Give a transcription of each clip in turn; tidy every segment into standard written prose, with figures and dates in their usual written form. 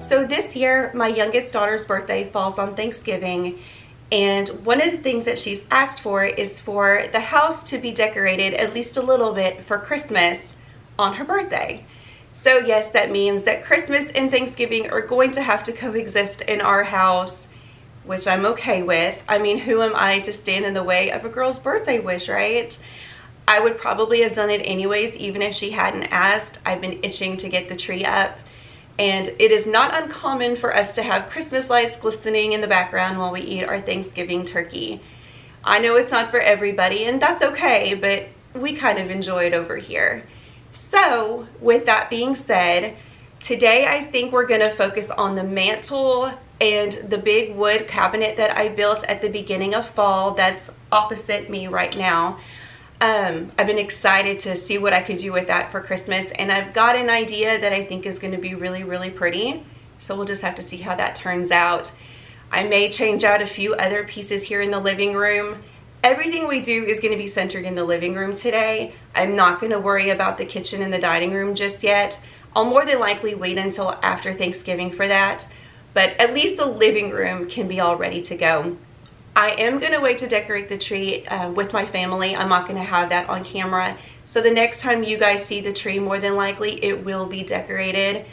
So this year, my youngest daughter's birthday falls on Thanksgiving, and one of the things that she's asked for is for the house to be decorated at least a little bit for Christmas on her birthday. So yes, that means that Christmas and Thanksgiving are going to have to coexist in our house, which I'm okay with. I mean, who am I to stand in the way of a girl's birthday wish, right? I would probably have done it anyways, even if she hadn't asked. I've been itching to get the tree up. And it is not uncommon for us to have Christmas lights glistening in the background while we eat our Thanksgiving turkey. I know it's not for everybody, and that's okay, but we kind of enjoy it over here. So, with that being said, today I think we're going to focus on the mantle and the big wood cabinet that I built at the beginning of fall that's opposite me right now. I've been excited to see what I could do with that for Christmas, and I've got an idea that I think is going to be really, really pretty. So we'll just have to see how that turns out. I may change out a few other pieces here in the living room. Everything we do is going to be centered in the living room today. I'm not going to worry about the kitchen and the dining room just yet. I'll more than likely wait until after Thanksgiving for that, but at least the living room can be all ready to go. I am going to wait to decorate the tree with my family. I'm not going to have that on camera. So the next time you guys see the tree, more than likely it will be decorated.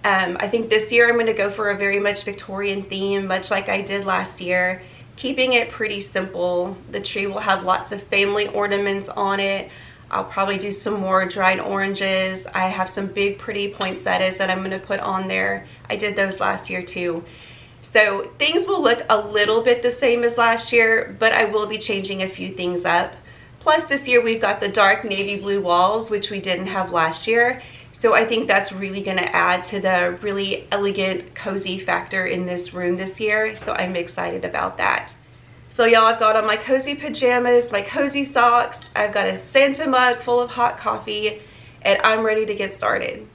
I think this year I'm going to go for a very much Victorian theme, much like I did last year. Keeping it pretty simple. The tree will have lots of family ornaments on it. I'll probably do some more dried oranges. I have some big pretty poinsettias that I'm going to put on there. I did those last year too. So things will look a little bit the same as last year, but I will be changing a few things up. Plus this year we've got the dark navy blue walls, which we didn't have last year. So I think that's really going to add to the really elegant, cozy factor in this room this year. So I'm excited about that. So y'all, I've got on my cozy pajamas, my cozy socks. I've got a Santa mug full of hot coffee, and I'm ready to get started.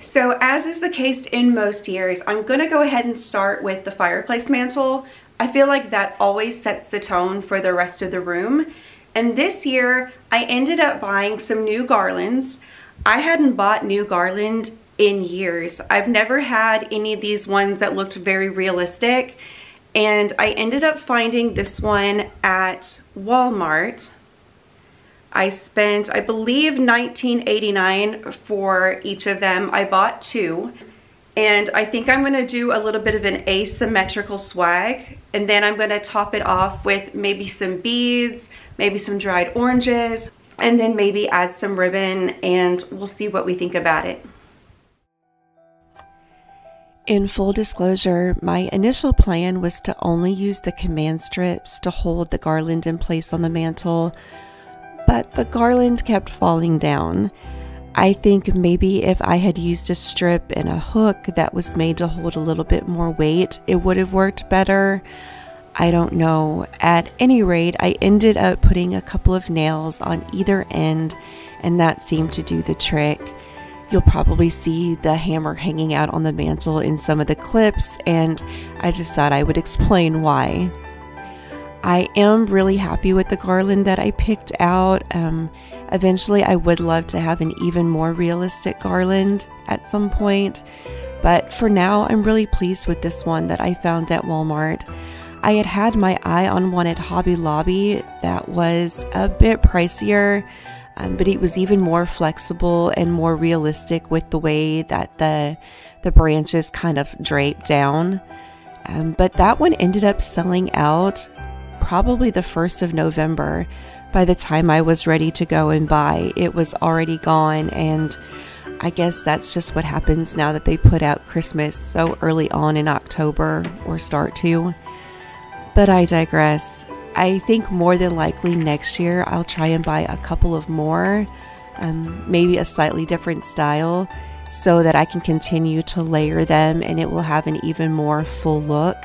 So as is the case in most years, I'm going to go ahead and start with the fireplace mantle. I feel like that always sets the tone for the rest of the room. And this year, I ended up buying some new garlands. I hadn't bought new garland in years. I've never had any of these ones that looked very realistic. And I ended up finding this one at Walmart. I spent, I believe, $19.89 for each of them. I bought two. And I think I'm going to do a little bit of an asymmetrical swag. And then I'm going to top it off with maybe some beads, maybe some dried oranges, and then maybe add some ribbon, and we'll see what we think about it. In full disclosure, my initial plan was to only use the command strips to hold the garland in place on the mantle, but the garland kept falling down. I think maybe if I had used a strip and a hook that was made to hold a little bit more weight, it would have worked better. I don't know. At any rate, I ended up putting a couple of nails on either end, and that seemed to do the trick. You'll probably see the hammer hanging out on the mantle in some of the clips, and I just thought I would explain why. I am really happy with the garland that I picked out. Eventually, I would love to have an even more realistic garland at some point, but for now, I'm really pleased with this one that I found at Walmart. I had had my eye on one at Hobby Lobby that was a bit pricier, but it was even more flexible and more realistic with the way that the branches kind of drape down. But that one ended up selling out probably the 1st of November. By the time I was ready to go and buy, it was already gone, and I guess that's just what happens now that they put out Christmas so early on in October, or start to. But I digress. I think more than likely next year I'll try and buy a couple of more, maybe a slightly different style, so that I can continue to layer them and it will have an even more full look.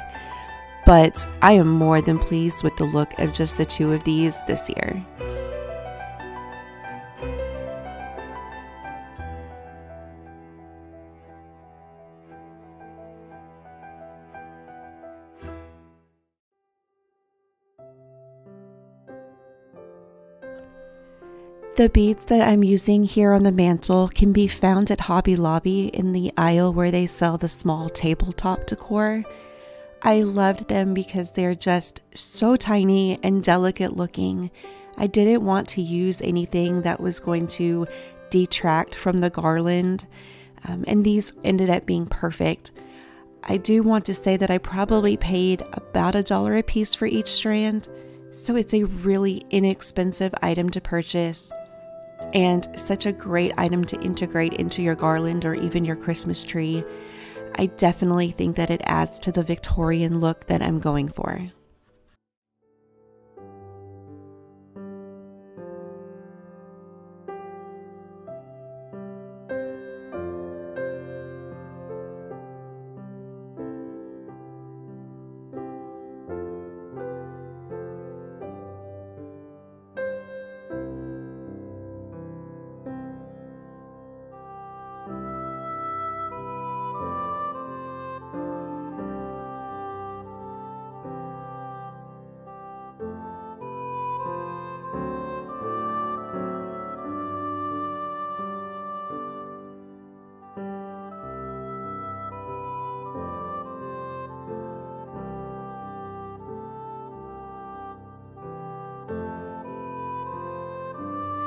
But I am more than pleased with the look of just the two of these this year. The beads that I'm using here on the mantle can be found at Hobby Lobby in the aisle where they sell the small tabletop decor. I loved them because they're just so tiny and delicate looking. I didn't want to use anything that was going to detract from the garland, and these ended up being perfect. I do want to say that I probably paid about $1 a piece for each strand, so it's a really inexpensive item to purchase and such a great item to integrate into your garland or even your Christmas tree. I definitely think that it adds to the Victorian look that I'm going for.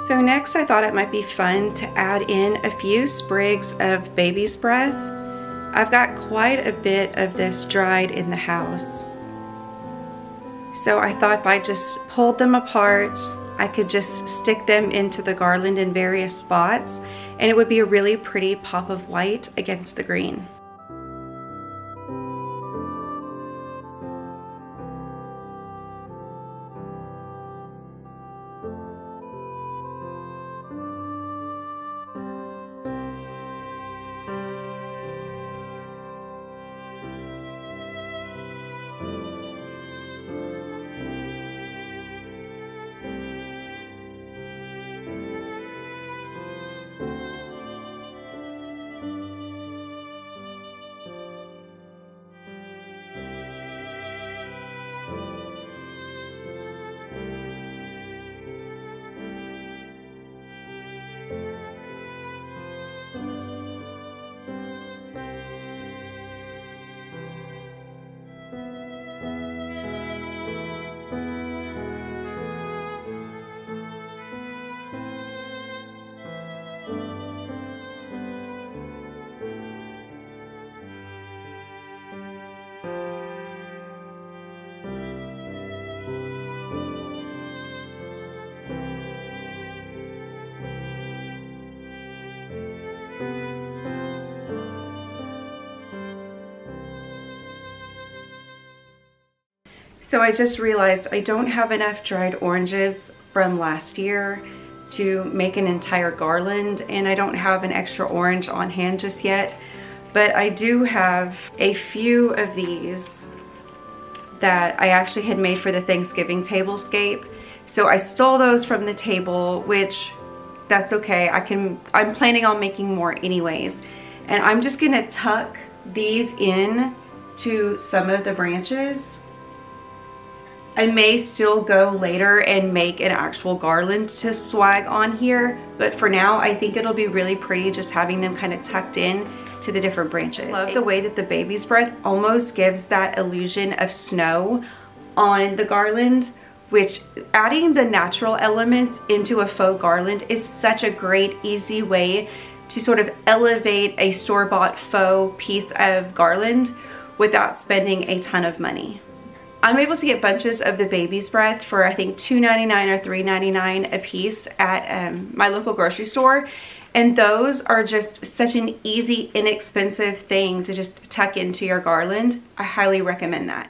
So next I thought it might be fun to add in a few sprigs of baby's breath. I've got quite a bit of this dried in the house. So I thought if I just pulled them apart, I could just stick them into the garland in various spots, and it would be a really pretty pop of white against the green. So I just realized I don't have enough dried oranges from last year to make an entire garland, and I don't have an extra orange on hand just yet, but I do have a few of these that I actually had made for the Thanksgiving tablescape. So I stole those from the table, which that's okay. I'm planning on making more anyways. And I'm just gonna tuck these in to some of the branches. I may still go later and make an actual garland to swag on here, but for now I think it'll be really pretty just having them kind of tucked in to the different branches. I love the way that the baby's breath almost gives that illusion of snow on the garland, which adding the natural elements into a faux garland is such a great, easy way to sort of elevate a store-bought faux piece of garland without spending a ton of money. I'm able to get bunches of the baby's breath for I think $2.99 or $3.99 a piece at my local grocery store, and those are just such an easy, inexpensive thing to just tuck into your garland. I highly recommend that.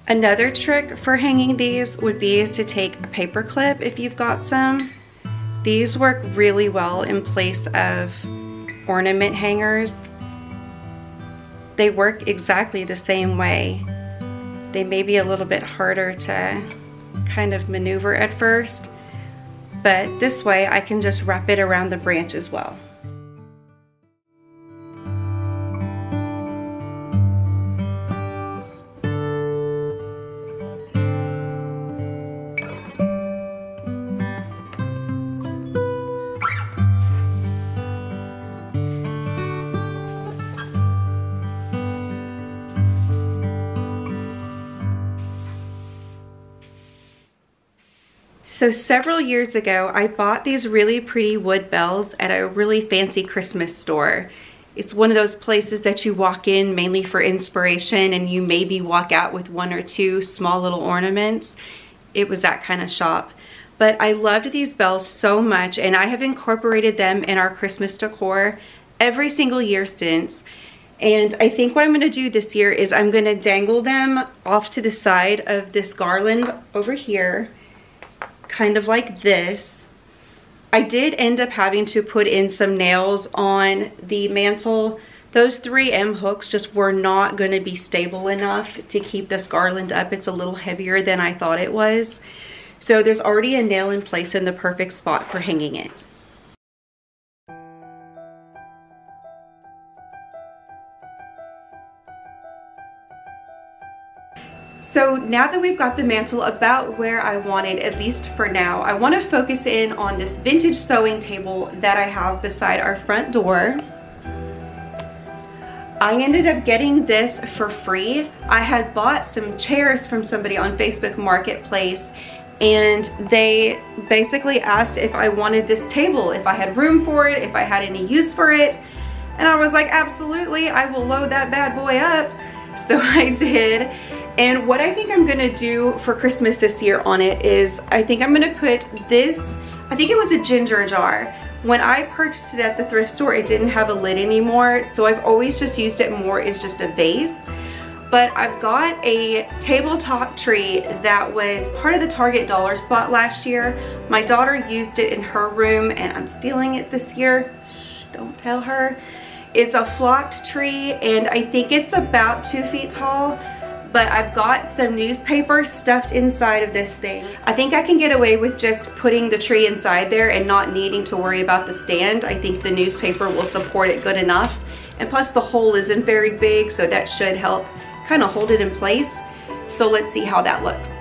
Another trick for hanging these would be to take a paper clip if you've got some. These work really well in place of ornament hangers. They work exactly the same way. They may be a little bit harder to kind of maneuver at first, but this way I can just wrap it around the branch as well. So several years ago, I bought these really pretty wood bells at a really fancy Christmas store. It's one of those places that you walk in mainly for inspiration and you maybe walk out with one or two small little ornaments. It was that kind of shop. But I loved these bells so much, and I have incorporated them in our Christmas decor every single year since. And I think what I'm going to do this year is I'm going to dangle them off to the side of this garland over here, kind of like this. I did end up having to put in some nails on the mantle. Those 3M hooks just were not going to be stable enough to keep this garland up. It's a little heavier than I thought it was. So there's already a nail in place in the perfect spot for hanging it. So now that we've got the mantle about where I want it, at least for now, I want to focus in on this vintage sewing table that I have beside our front door. I ended up getting this for free. I had bought some chairs from somebody on Facebook Marketplace, and they basically asked if I wanted this table, if I had room for it, if I had any use for it. And I was like, absolutely, I will load that bad boy up. So I did. And what I think I'm gonna do for Christmas this year on it is, I think I'm gonna put this, I think it was a ginger jar. When I purchased it at the thrift store, it didn't have a lid anymore, so I've always just used it more as just a base. But I've got a tabletop tree that was part of the Target dollar spot last year. My daughter used it in her room, and I'm stealing it this year. Shh, don't tell her. It's a flocked tree, and I think it's about 2 feet tall. But I've got some newspaper stuffed inside of this thing. I think I can get away with just putting the tree inside there and not needing to worry about the stand. I think the newspaper will support it good enough. And plus the hole isn't very big, so that should help kind of hold it in place. So let's see how that looks.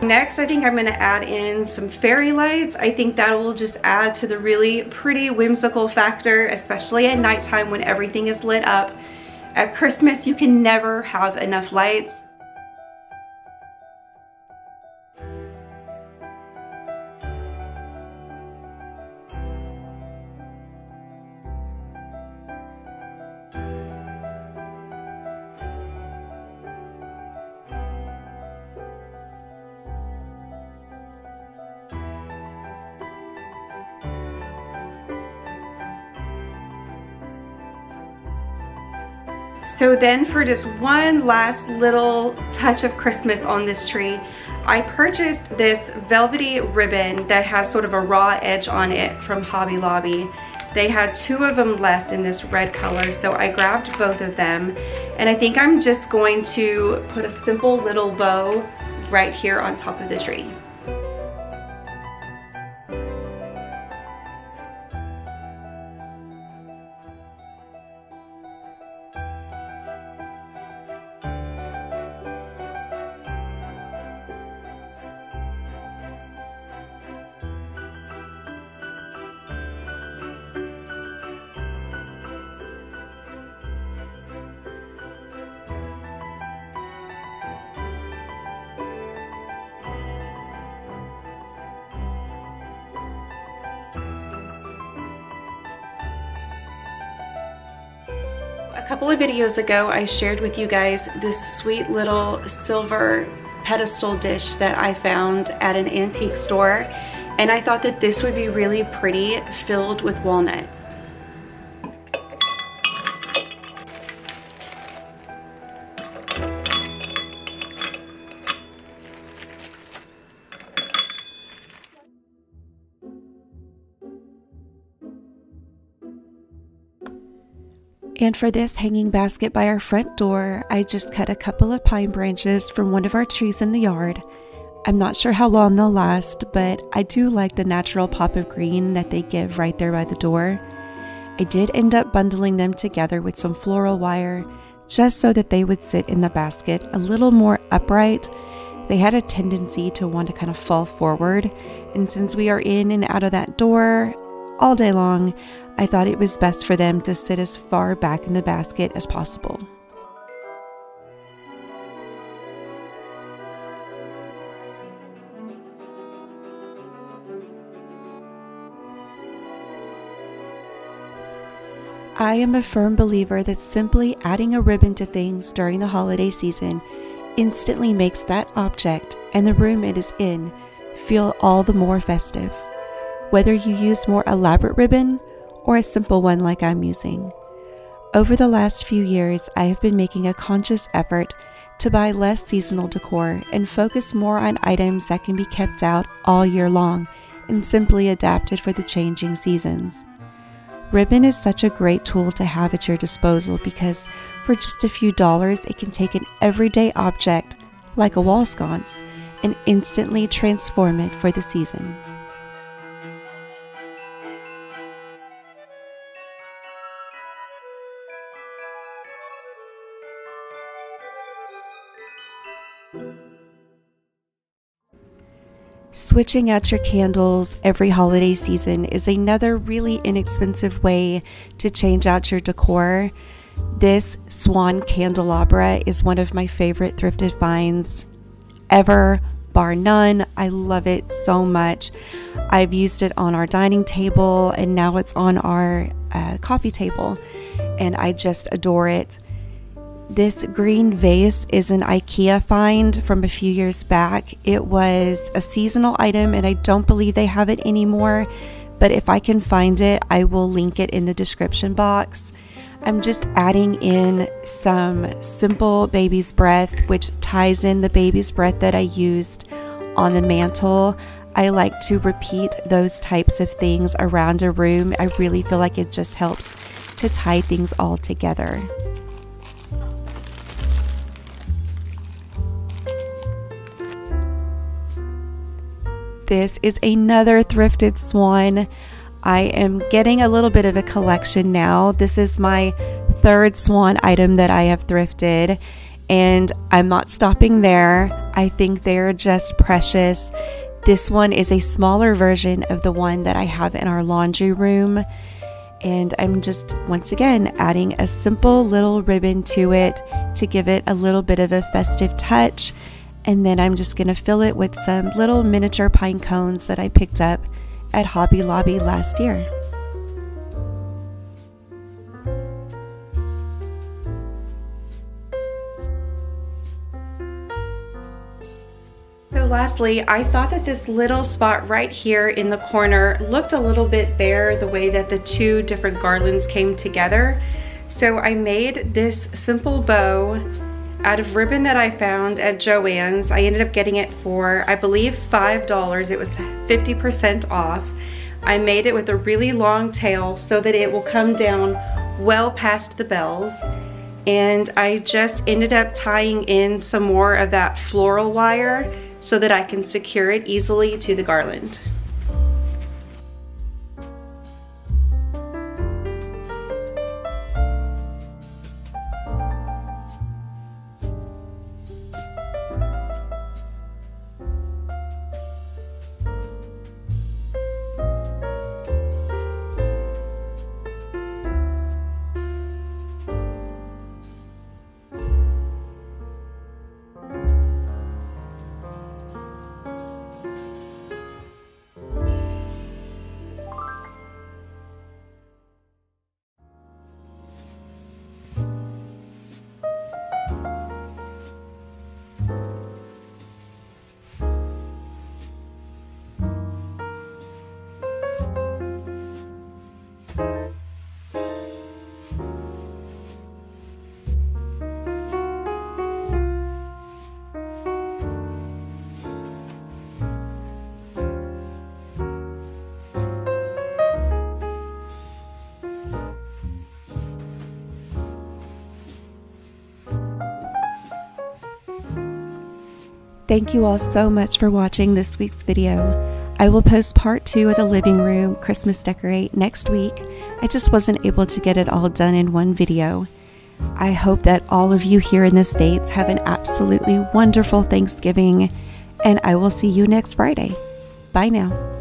Next, I think I'm going to add in some fairy lights. I think that will just add to the really pretty whimsical factor, especially at nighttime when everything is lit up. At Christmas, you can never have enough lights. So then for just one last little touch of Christmas on this tree, I purchased this velvety ribbon that has sort of a raw edge on it from Hobby Lobby. They had 2 of them left in this red color, so I grabbed both of them. And I think I'm just going to put a simple little bow right here on top of the tree. A couple of videos ago, I shared with you guys this sweet little silver pedestal dish that I found at an antique store, and I thought that this would be really pretty filled with walnuts. And for this hanging basket by our front door, I just cut a couple of pine branches from one of our trees in the yard. I'm not sure how long they'll last, but I do like the natural pop of green that they give right there by the door. I did end up bundling them together with some floral wire, just so that they would sit in the basket a little more upright. They had a tendency to want to kind of fall forward, and since we are in and out of that door all day long, I thought it was best for them to sit as far back in the basket as possible. I am a firm believer that simply adding a ribbon to things during the holiday season instantly makes that object and the room it is in feel all the more festive, whether you use more elaborate ribbon or a simple one like I'm using. Over the last few years, I have been making a conscious effort to buy less seasonal decor and focus more on items that can be kept out all year long and simply adapted for the changing seasons. Ribbon is such a great tool to have at your disposal because for just a few dollars, it can take an everyday object like a wall sconce and instantly transform it for the season. Switching out your candles every holiday season is another really inexpensive way to change out your decor. This swan candelabra is one of my favorite thrifted finds ever, bar none. I love it so much. I've used it on our dining table and now it's on our coffee table, and I just adore it. This green vase is an IKEA find from a few years back. It was a seasonal item and I don't believe they have it anymore, but if I can find it, I will link it in the description box. I'm just adding in some simple baby's breath, which ties in the baby's breath that I used on the mantle. I like to repeat those types of things around a room. I really feel like it just helps to tie things all together. This is another thrifted swan. I am getting a little bit of a collection now. This is my third swan item that I have thrifted, and I'm not stopping there. I think they're just precious. This one is a smaller version of the one that I have in our laundry room, and I'm just once again adding a simple little ribbon to it to give it a little bit of a festive touch. And then I'm just going to fill it with some little miniature pine cones that I picked up at Hobby Lobby last year. So lastly, I thought that this little spot right here in the corner looked a little bit bare the way that the two different garlands came together. So I made this simple bow out of ribbon that I found at Joann's. I ended up getting it for, I believe, $5. It was 50% off. I made it with a really long tail so that it will come down well past the bells. And I just ended up tying in some more of that floral wire so that I can secure it easily to the garland. Thank you all so much for watching this week's video. I will post part 2 of the living room Christmas decorate next week. I just wasn't able to get it all done in one video. I hope that all of you here in the States have an absolutely wonderful Thanksgiving, and I will see you next Friday. Bye now.